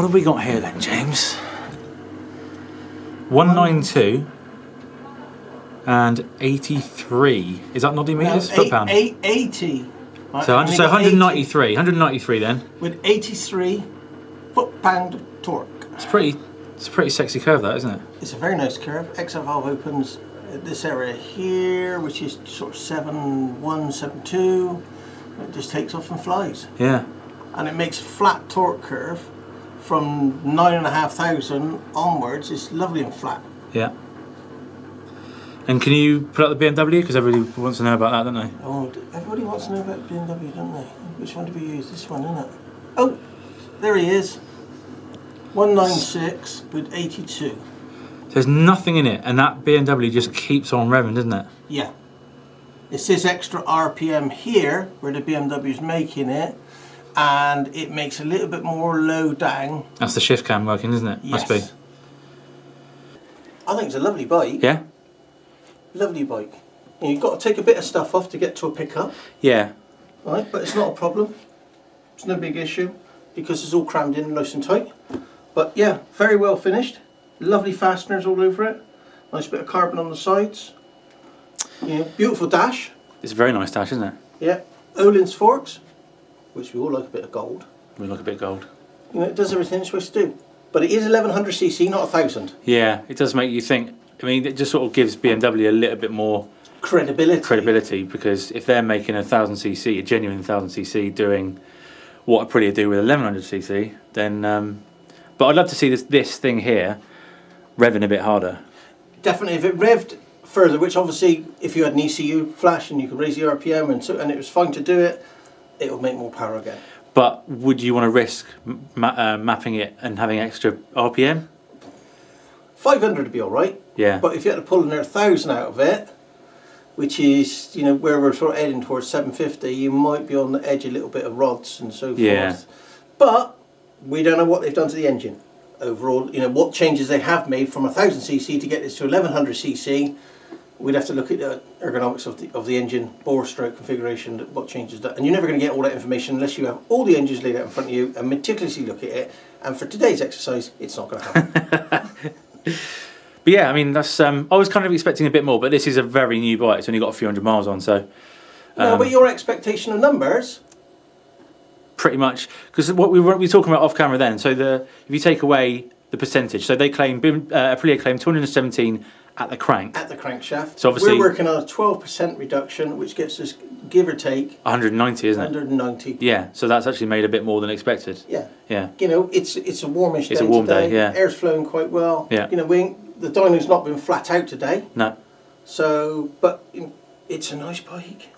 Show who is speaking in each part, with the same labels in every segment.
Speaker 1: have we got here then, James? 192 and 83. Is that not meters? Foot pound.
Speaker 2: 80. Right,
Speaker 1: So 193. 193 then.
Speaker 2: With 83 foot-pound torque.
Speaker 1: It's a pretty sexy curve, that, isn't it?
Speaker 2: It's a very nice curve. Exit valve opens at this area here, which is sort of 71, 72. It just takes off and flies.
Speaker 1: Yeah.
Speaker 2: And it makes a flat torque curve from 9,500 onwards. It's lovely and flat.
Speaker 1: Yeah. And can you put up the BMW? Because everybody wants to know about that, don't they?
Speaker 2: Oh, everybody wants to know about BMW, don't they? Which one do we use? This one, isn't it? Oh, there he is. 196 with 82.
Speaker 1: There's nothing in it, and that BMW just keeps on revving, doesn't it?
Speaker 2: Yeah. It's this extra RPM here, where the BMW's making it, and it makes a little bit more low down.
Speaker 1: That's the shift cam working, isn't it?
Speaker 2: Yes.
Speaker 1: Must be.
Speaker 2: I think it's a lovely bike.
Speaker 1: Yeah?
Speaker 2: Lovely bike. You've got to take a bit of stuff off to get to a pickup.
Speaker 1: Yeah.
Speaker 2: Right, but it's not a problem. It's no big issue because it's all crammed in nice and tight. But yeah, very well finished. Lovely fasteners all over it. Nice bit of carbon on the sides. Yeah, beautiful dash.
Speaker 1: It's a very nice dash, isn't it?
Speaker 2: Yeah. Öhlins forks, which we all like a bit of gold.
Speaker 1: We like a bit of gold.
Speaker 2: You know, it does everything it's supposed to do. But it is 1100cc, not 1000.
Speaker 1: Yeah, it does make you think. I mean, it just sort of gives BMW a little bit more credibility, because if they're making a 1000cc, a genuine 1000cc, doing what Aprilia do with 1100cc, then. But I'd love to see this thing here revving a bit harder.
Speaker 2: Definitely, if it revved further, which obviously, if you had an ECU flash and you could raise the RPM and it was fine to do it, it would make more power again.
Speaker 1: But would you want to risk mapping it and having extra RPM?
Speaker 2: 500 would be all right.
Speaker 1: Yeah.
Speaker 2: But if you had to pull another 1,000 out of it, which is, you know, where we're sort of heading towards 750, you might be on the edge a little bit of rods and so forth. But we don't know what they've done to the engine overall. You know, what changes they have made from 1000cc to get this to 1100cc. We'd have to look at the ergonomics of the engine, bore stroke configuration, what changes that. And you're never going to get all that information unless you have all the engines laid out in front of you and meticulously look at it. And for today's exercise, it's not going to happen.
Speaker 1: But yeah, I mean, that's. I was kind of expecting a bit more, but this is a very new bike. It's only got a few hundred miles on, so.
Speaker 2: No, but your expectation of numbers.
Speaker 1: Pretty much, because what we were talking about off camera then. So if you take away the percentage, so they claim Aprilia claimed 217 at the crank.
Speaker 2: At the crankshaft.
Speaker 1: So obviously
Speaker 2: we're working on a 12% reduction, which gets us, give or take,
Speaker 1: 190, isn't it?
Speaker 2: 190.
Speaker 1: Yeah, so that's actually made a bit more than expected.
Speaker 2: Yeah.
Speaker 1: Yeah.
Speaker 2: You know, it's a warmish day.
Speaker 1: It's a warm
Speaker 2: today.
Speaker 1: day, yeah.
Speaker 2: Air's flowing quite well.
Speaker 1: Yeah.
Speaker 2: You know, the dyno's not been flat out today.
Speaker 1: No.
Speaker 2: So, but it's a nice bike.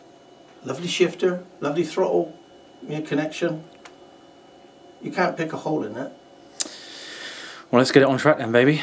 Speaker 2: Lovely shifter, lovely throttle, connection. You can't pick a hole in it.
Speaker 1: Well, let's get it on track then, baby.